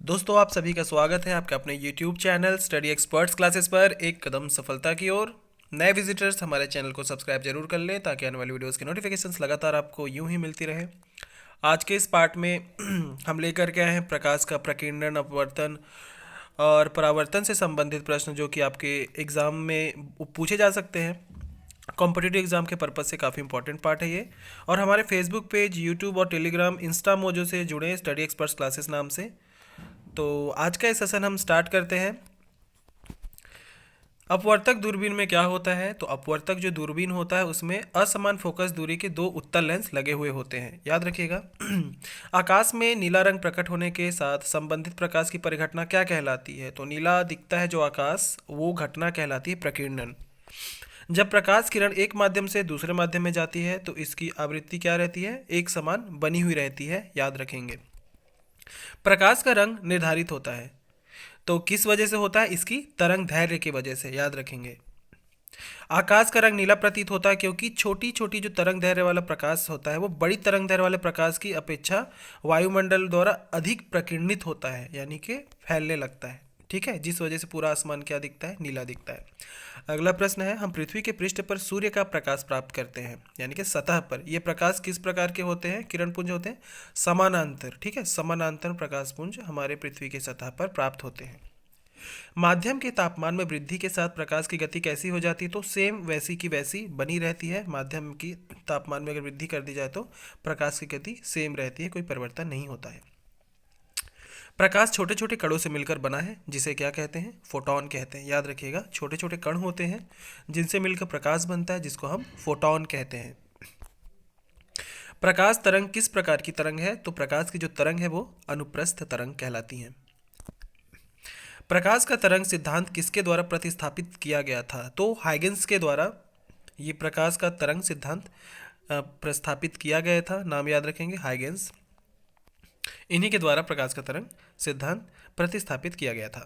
दोस्तों आप सभी का स्वागत है आपके अपने YouTube channel study experts classes पर एक कदम सफलता की ओर। नए विजिटर्स हमारे चैनल को सब्सक्राइब जरूर कर लें ताकि आने वाली वीडियोस की नोटिफिकेशंस लगातार आपको यूं ही मिलती रहे। आज के इस पार्ट में हम लेकर के आए हैं प्रकाश का प्रकीर्णन, अपवर्तन और परावर्तन से संबंधित प्रश्न जो कि आपके एग्ज़ाम में पूछे जा सकते हैं। कॉम्पिटिटिव एग्जाम के पर्पज़ से काफ़ी इंपॉर्टेंट पार्ट है ये। और हमारे फेसबुक पेज, यूट्यूब और टेलीग्राम, इंस्टा मोजो से जुड़े स्टडी एक्सपर्ट्स क्लासेस नाम से। तो आज का ये सेशन हम स्टार्ट करते हैं। अपवर्तक दूरबीन में क्या होता है? तो अपवर्तक जो दूरबीन होता है उसमें असमान फोकस दूरी के दो उत्तल लेंस लगे हुए होते हैं, याद रखिएगा। आकाश में नीला रंग प्रकट होने के साथ संबंधित प्रकाश की परिघटना क्या कहलाती है? तो नीला दिखता है जो आकाश, वो घटना कहलाती है प्रकीर्णन। जब प्रकाश किरण एक माध्यम से दूसरे माध्यम में जाती है तो इसकी आवृत्ति क्या रहती है? एक समान बनी हुई रहती है, याद रखेंगे। प्रकाश का रंग निर्धारित होता है तो किस वजह से होता है? इसकी तरंग दैर्घ्य की वजह से, याद रखेंगे। आकाश का रंग नीला प्रतीत होता है क्योंकि छोटी छोटी जो तरंग दैर्घ्य वाला प्रकाश होता है वो बड़ी तरंग दैर्घ्य वाले प्रकाश की अपेक्षा वायुमंडल द्वारा अधिक प्रकीर्णित होता है, यानी कि फैलने लगता है। ठीक है, जिस वजह से पूरा आसमान क्या दिखता है? नीला दिखता है। अगला प्रश्न है, हम पृथ्वी के पृष्ठ पर सूर्य का प्रकाश प्राप्त करते हैं, यानी कि सतह पर। ये प्रकाश किस प्रकार के होते हैं? किरण पुंज होते हैं, समानांतर। ठीक है, समानांतर प्रकाश पुंज हमारे पृथ्वी की सतह पर प्राप्त होते हैं। माध्यम के तापमान में वृद्धि के साथ प्रकाश की गति कैसी हो जाती है? तो सेम वैसी की वैसी बनी रहती है। माध्यम की तापमान में अगर वृद्धि कर दी जाए तो प्रकाश की गति सेम रहती है, कोई परिवर्तन नहीं होता है। प्रकाश छोटे छोटे कणों से मिलकर बना है, जिसे क्या कहते हैं? फोटॉन कहते हैं, याद रखिएगा। छोटे छोटे कण होते हैं जिनसे मिलकर प्रकाश बनता है, जिसको हम फोटॉन कहते हैं। प्रकाश तरंग किस प्रकार की तरंग है? तो प्रकाश की जो तरंग है वो अनुप्रस्थ तरंग कहलाती है। प्रकाश का तरंग सिद्धांत किसके द्वारा प्रतिस्थापित किया गया था? तो हाइगेंस के द्वारा ये प्रकाश का तरंग सिद्धांत प्रस्थापित किया गया था। नाम याद रखेंगे, हाइगेंस। इन्हीं के द्वारा प्रकाश का तरंग सिद्धांत प्रतिस्थापित किया गया था।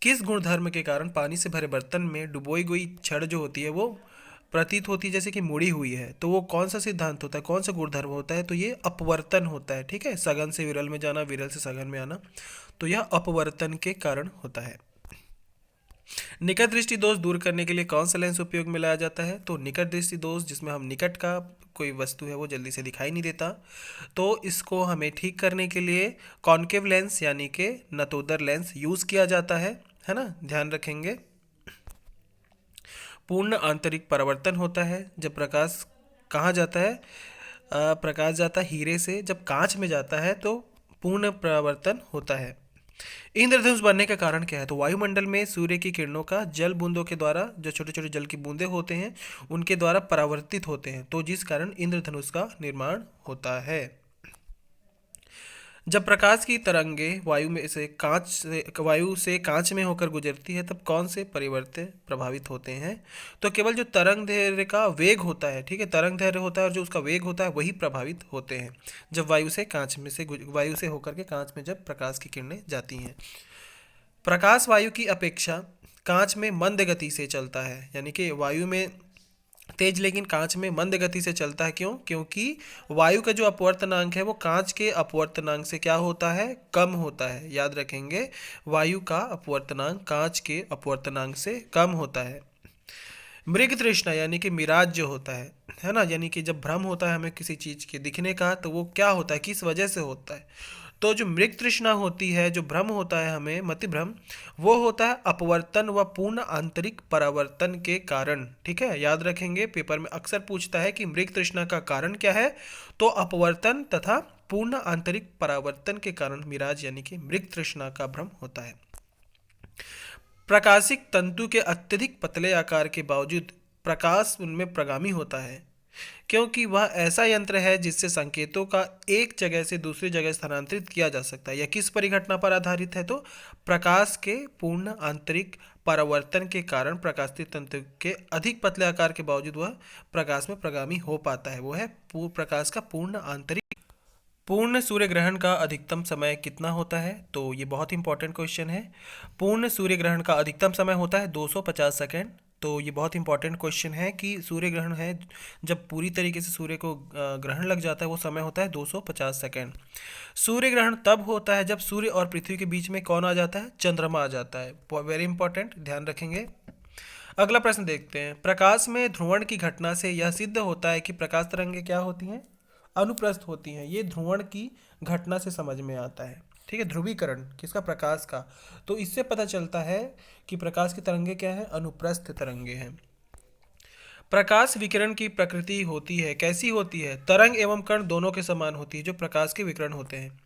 किस गुणधर्म के कारण पानी से भरे बर्तन में डुबोई गई छड़ जो होती है वो प्रतीत होती है जैसे कि मुड़ी हुई है? तो वो कौन सा सिद्धांत होता है, कौन सा गुणधर्म होता है? तो ये अपवर्तन होता है। ठीक है, सघन से विरल में जाना, विरल से सघन में आना, तो यह अपवर्तन के कारण होता है। निकट दृष्टि दोष दूर करने के लिए कौन सा लेंस उपयोग में लाया जाता है? तो निकट दृष्टि दोष, जिसमें हम निकट का कोई वस्तु है वो जल्दी से दिखाई नहीं देता, तो इसको हमें ठीक करने के लिए कॉन्केव लेंस यानी कि नतोदर लेंस यूज किया जाता है ना, ध्यान रखेंगे। पूर्ण आंतरिक परावर्तन होता है जब प्रकाश कहाँ जाता है? प्रकाश जाता है हीरे से। जब कांच में जाता है तो पूर्ण परावर्तन होता है। इंद्रधनुष बनने का कारण क्या है? तो वायुमंडल में सूर्य की किरणों का जल बूंदों के द्वारा, जो छोटे छोटे जल की बूंदे होते हैं उनके द्वारा परावर्तित होते हैं, तो जिस कारण इंद्रधनुष का निर्माण होता है। जब प्रकाश की तरंगे वायु से कांच में होकर गुजरती है तब कौन से परिवर्तन प्रभावित होते हैं? तो केवल जो तरंग दैर्घ्य का वेग होता है, ठीक है, तरंग दैर्घ्य होता है और जो उसका वेग होता है वही प्रभावित होते हैं जब वायु से होकर के कांच में जब प्रकाश की किरणें जाती हैं। प्रकाश वायु की अपेक्षा कांच में मंद गति से चलता है, यानी कि वायु में तेज लेकिन कांच में मंद गति से चलता है। क्यों? क्योंकि वायु का जो अपवर्तनांक है वो कांच के अपवर्तनांक से क्या होता है? कम होता है, याद रखेंगे। वायु का अपवर्तनांक कांच के अपवर्तनांक से कम होता है। मृग तृष्णा यानी कि मिराज जो होता है ना, यानी कि जब भ्रम होता है हमें किसी चीज़ के दिखने का, तो वो क्या होता है, किस वजह से होता है? तो जो मृग तृष्णा होती है, जो भ्रम होता है हमें, मति भ्रम, वो होता है अपवर्तन व पूर्ण आंतरिक परावर्तन के कारण। ठीक है, याद रखेंगे, पेपर में अक्सर पूछता है कि मृग तृष्णा का कारण क्या है? तो अपवर्तन तथा पूर्ण आंतरिक परावर्तन के कारण मिराज यानी कि मृग तृष्णा का भ्रम होता है। प्रकाशिक तंतु के अत्यधिक पतले आकार के बावजूद प्रकाश उनमें प्रगामी होता है क्योंकि वह ऐसा यंत्र है जिससे संकेतों का एक जगह से दूसरी जगह स्थानांतरित किया जा सकता है। यह किस परिघटना पर आधारित है? तो प्रकाश के पूर्ण आंतरिक परावर्तन के कारण प्रकाशित तंतु के अधिक पतले आकार के बावजूद वह प्रकाश में प्रगामी हो पाता है। वो है प्रकाश का पूर्ण आंतरिक। पूर्ण सूर्य ग्रहण का अधिकतम समय कितना होता है? तो ये बहुत इंपॉर्टेंट क्वेश्चन है। पूर्ण सूर्य ग्रहण का अधिकतम समय होता है 250 सेकेंड। तो ये बहुत इंपॉर्टेंट क्वेश्चन है कि सूर्य ग्रहण है जब पूरी तरीके से सूर्य को ग्रहण लग जाता है वो समय होता है 250 सेकेंड। सूर्य ग्रहण तब होता है जब सूर्य और पृथ्वी के बीच में कौन आ जाता है, चंद्रमा आ जाता है। वेरी इंपॉर्टेंट, ध्यान रखेंगे। अगला प्रश्न देखते हैं। प्रकाश में ध्रुवण की घटना से यह सिद्ध होता है कि प्रकाश तरंगें क्या होती हैं, अनुप्रस्थ होती हैं। ये ध्रुवण की घटना से समझ में आता है, ठीक है। ध्रुवीकरण किसका, प्रकाश का। तो इससे पता चलता है कि प्रकाश की तरंगे क्या है, अनुप्रस्थ तरंगे हैं। प्रकाश विकिरण की प्रकृति होती है, कैसी होती है, तरंग एवं कण दोनों के समान होती है जो प्रकाश के विकिरण होते हैं।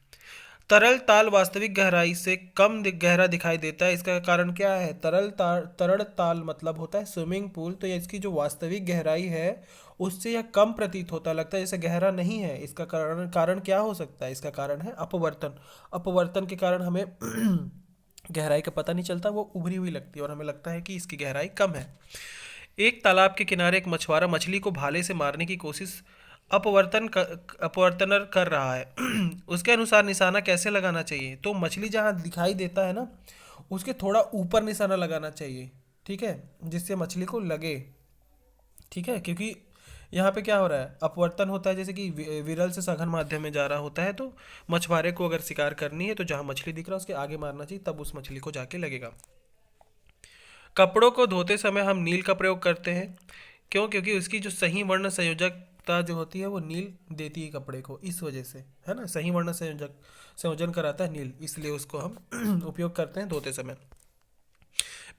तरल ताल वास्तविक गहराई से कम गहरा दिखाई देता है, इसका कारण क्या है, तरल ताल मतलब होता है स्विमिंग पूल, तो ये इसकी जो वास्तविक गहराई है उससे यह कम प्रतीत होता, लगता है जैसे गहरा नहीं है। इसका कारण कारण क्या हो सकता है, इसका कारण है अपवर्तन। अपवर्तन के कारण हमें गहराई का पता नहीं चलता, वो उभरी हुई लगती है और हमें लगता है कि इसकी गहराई कम है। एक तालाब के किनारे एक मछुआरा मछली को भाले से मारने की कोशिश अपवर्तनर कर रहा है। उसके अनुसार निशाना कैसे लगाना चाहिए, तो मछली जहाँ दिखाई देता है ना उसके थोड़ा ऊपर निशाना लगाना चाहिए, ठीक है, जिससे मछली को लगे, ठीक है। क्योंकि यहाँ पे क्या हो रहा है, अपवर्तन होता है, जैसे कि विरल से सघन माध्यम में जा रहा होता है, तो मछुआरे को अगर शिकार करनी है तो जहाँ मछली दिख रहा है उसके आगे मारना चाहिए, तब उस मछली को जाके लगेगा। कपड़ों को धोते समय हम नील का प्रयोग करते हैं, क्यों, क्योंकि उसकी जो सही वर्ण संयोजकता जो होती है वो नील देती है कपड़े को, इस वजह से, है ना, सही वर्ण संयोजन कराता है नील, इसलिए उसको हम उपयोग करते हैं धोते समय।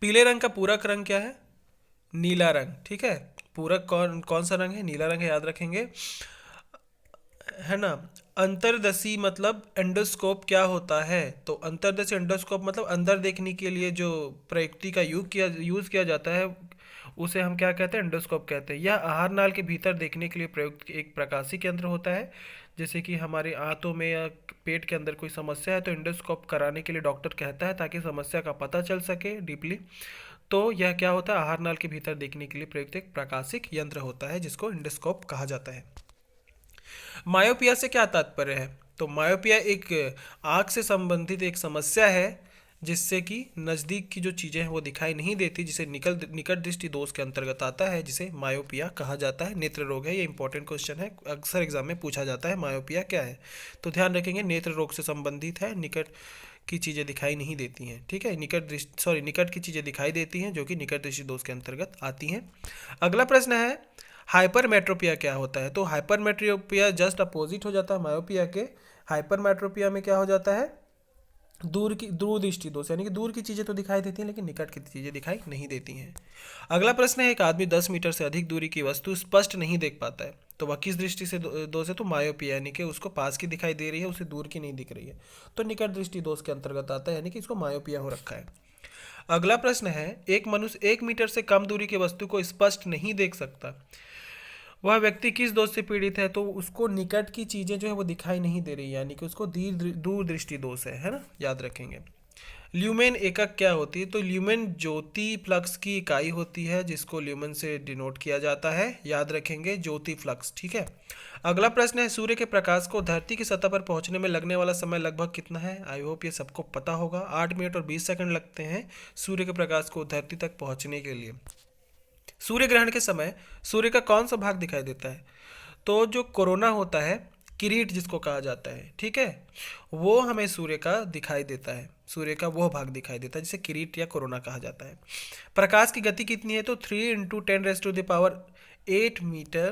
पीले रंग का पूरक रंग क्या है, नीला रंग, ठीक है। पूरक कौन कौन सा रंग है, नीला रंग है, याद रखेंगे, है ना। अंतर्दशी मतलब एंडोस्कोप क्या होता है, तो अंतर्दशी एंडोस्कोप मतलब अंदर देखने के लिए जो प्रयुक्ति का यूज किया जाता है उसे हम क्या कहते हैं, एंडोस्कोप कहते हैं। यह आहार नाल के भीतर देखने के लिए प्रयुक्त एक प्रकाशिक यंत्र होता है। जैसे कि हमारे आंतों में या पेट के अंदर कोई समस्या है तो एंडोस्कोप कराने के लिए डॉक्टर कहता है ताकि समस्या का पता चल सके डीपली। तो यह क्या होता है, आहार नाल के भीतर देखने के लिए प्रयुक्त एक प्रकाशिक यंत्र होता है जिसको एंडोस्कोप कहा जाता है। मायोपिया से क्या तात्पर्य है, तो मायोपिया एक आँख से संबंधित एक समस्या है जिससे कि नज़दीक की जो चीज़ें हैं वो दिखाई नहीं देती, जिसे निकट दृष्टि दोष के अंतर्गत आता है, जिसे मायोपिया कहा जाता है। नेत्र रोग है, ये इंपॉर्टेंट क्वेश्चन है, अक्सर एग्जाम में पूछा जाता है मायोपिया क्या है, तो ध्यान रखेंगे नेत्र रोग से संबंधित है, निकट की चीज़ें दिखाई नहीं देती हैं, ठीक है। निकट की चीज़ें दिखाई देती हैं जो कि निकट दृष्टि दोष के अंतर्गत आती हैं। अगला प्रश्न है हाइपरमेट्रोपिया क्या होता है, तो हाइपरमेट्रोपिया जस्ट अपोजिट हो जाता है मायोपिया के। हाइपरमेट्रोपिया में क्या हो जाता है, दूर दृष्टि दोष, यानी कि दूर की चीज़ें तो दिखाई देती हैं लेकिन निकट की चीज़ें दिखाई नहीं देती हैं। अगला प्रश्न है, एक आदमी 10 मीटर से अधिक दूरी की वस्तु स्पष्ट नहीं देख पाता है, तो वह किस दृष्टि से दोष है, तो मायोपिया, यानी कि उसको पास की दिखाई दे रही है, उसे दूर की नहीं दिख रही है, तो निकट दृष्टि दोष के अंतर्गत आता है, यानी कि इसको मायोपिया हो रखा है। अगला प्रश्न है, एक मनुष्य 1 मीटर से कम दूरी की वस्तु को स्पष्ट नहीं देख सकता, वह व्यक्ति किस दोष से पीड़ित है, तो उसको निकट की चीज़ें जो है वो दिखाई नहीं दे रही, यानी कि उसको दूर दृष्टि दोष है ना, याद रखेंगे। ल्यूमेन एकक क्या होती है, तो ल्यूमेन ज्योति फ्लक्स की इकाई होती है जिसको ल्यूमेन से डिनोट किया जाता है, याद रखेंगे, ज्योति फ्लक्स, ठीक है। अगला प्रश्न है, सूर्य के प्रकाश को धरती की सतह पर पहुंचने में लगने वाला समय लगभग कितना है, आई होप ये सबको पता होगा, 8 मिनट और 20 सेकंड लगते हैं सूर्य के प्रकाश को धरती तक पहुंचने के लिए। सूर्य ग्रहण के समय सूर्य का कौन सा भाग दिखाई देता है, तो जो कोरोना होता है, किरीट जिसको कहा जाता है, ठीक है, वो हमें सूर्य का दिखाई देता है, सूर्य का वो भाग दिखाई देता है जिसे किरीट या कोरोना कहा जाता है। प्रकाश की गति कितनी है, तो 3 × 10⁸ मीटर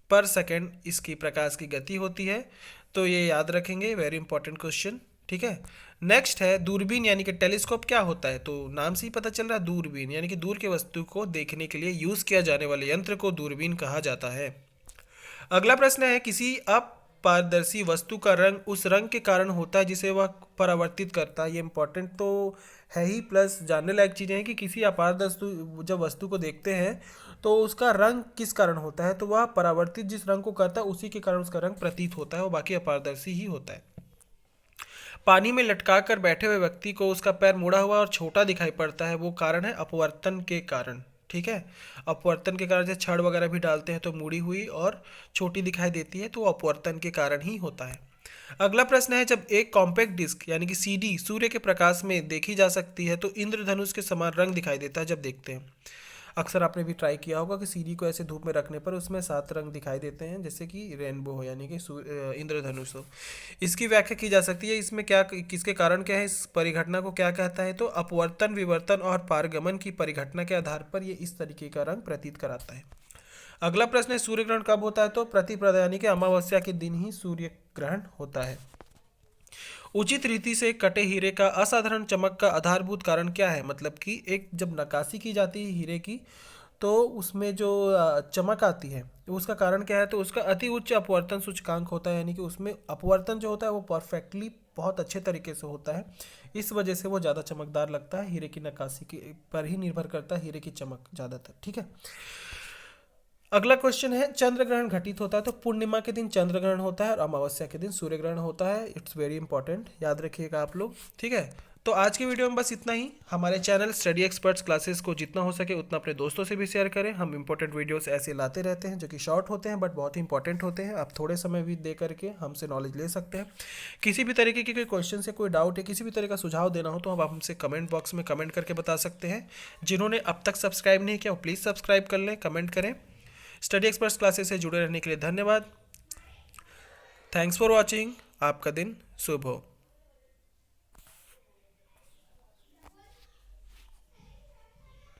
पर सेकेंड इसकी प्रकाश की गति होती है, तो ये याद रखेंगे, वेरी इंपॉर्टेंट क्वेश्चन, ठीक है। नेक्स्ट है दूरबीन यानी कि टेलीस्कोप क्या होता है, तो नाम से ही पता चल रहा है, दूरबीन यानी कि दूर के वस्तु को देखने के लिए यूज किया जाने वाले यंत्र को दूरबीन कहा जाता है। अगला प्रश्न है, किसी अपारदर्शी वस्तु का रंग उस रंग के कारण होता है जिसे वह परावर्तित करता है, ये इंपॉर्टेंट तो है ही, प्लस जानने लायक चीज़ें हैं कि किसी अपारदर्शी जब वस्तु को देखते हैं तो उसका रंग किस कारण होता है, तो वह परावर्तित जिस रंग को करता है उसी के कारण उसका रंग प्रतीत होता है, वो बाकी अपारदर्शी ही होता है। पानी में लटका कर बैठे हुए व्यक्ति को उसका पैर मुड़ा हुआ और छोटा दिखाई पड़ता है, वो कारण है अपवर्तन के कारण, ठीक है। अपवर्तन के कारण जैसे छड़ वगैरह भी डालते हैं तो मुड़ी हुई और छोटी दिखाई देती है, तो अपवर्तन के कारण ही होता है। अगला प्रश्न है, जब एक कॉम्पैक्ट डिस्क यानी कि सीडी सूर्य के प्रकाश में देखी जा सकती है तो इंद्रधनुष के समान रंग दिखाई देता है जब देखते हैं। अक्सर आपने भी ट्राई किया होगा कि सीढ़ी को ऐसे धूप में रखने पर उसमें 7 रंग दिखाई देते हैं, जैसे कि रेनबो हो, यानी कि इंद्रधनुष हो। इसकी व्याख्या की जा सकती है, इसमें क्या, किसके कारण क्या है, इस परिघटना को क्या कहता है, तो अपवर्तन, विवर्तन और पारगमन की परिघटना के आधार पर ये इस तरीके का रंग प्रतीत कराता है। अगला प्रश्न है, सूर्य ग्रहण कब होता है, तो प्रतिपदा यानी कि अमावस्या के दिन ही सूर्य ग्रहण होता है। उचित रीति से कटे हीरे का असाधारण चमक का आधारभूत कारण क्या है, मतलब कि एक जब नक्काशी की जाती है हीरे की, तो उसमें जो चमक आती है उसका कारण क्या है, तो उसका अति उच्च अपवर्तन सूचकांक होता है, यानी कि उसमें अपवर्तन जो होता है वो परफेक्टली बहुत अच्छे तरीके से होता है, इस वजह से वो ज़्यादा चमकदार लगता है। हीरे की नक्काशी की पर ही निर्भर करता है हीरे की चमक ज़्यादातर। ठीक है, अगला क्वेश्चन है, चंद्र ग्रहण घटित होता है, तो पूर्णिमा के दिन चंद्र ग्रहण होता है और अमावस्या के दिन सूर्य ग्रहण होता है। इट्स वेरी इंपॉर्टेंट, याद रखिएगा आप लोग। ठीक है, तो आज की वीडियो में बस इतना ही। हमारे चैनल स्टडी एक्सपर्ट्स क्लासेस को जितना हो सके उतना अपने दोस्तों से भी शेयर करें। हम इंपॉर्टेंट वीडियोस ऐसे लाते रहते हैं जो कि शॉर्ट होते हैं बट बहुत ही इंपॉर्टेंट होते हैं। आप थोड़े समय भी दे करके हमसे नॉलेज ले सकते हैं। किसी भी तरीके की कोई क्वेश्चन से कोई डाउट है, किसी भी तरह का सुझाव देना हो, तो आप हमसे कमेंट बॉक्स में कमेंट करके बता सकते हैं। जिन्होंने अब तक सब्सक्राइब नहीं किया वो प्लीज़ सब्सक्राइब कर लें, कमेंट करें। स्टडी एक्सपर्ट्स क्लासेस से जुड़े रहने के लिए धन्यवाद। Thanks for watching. आपका दिन शुभ हो।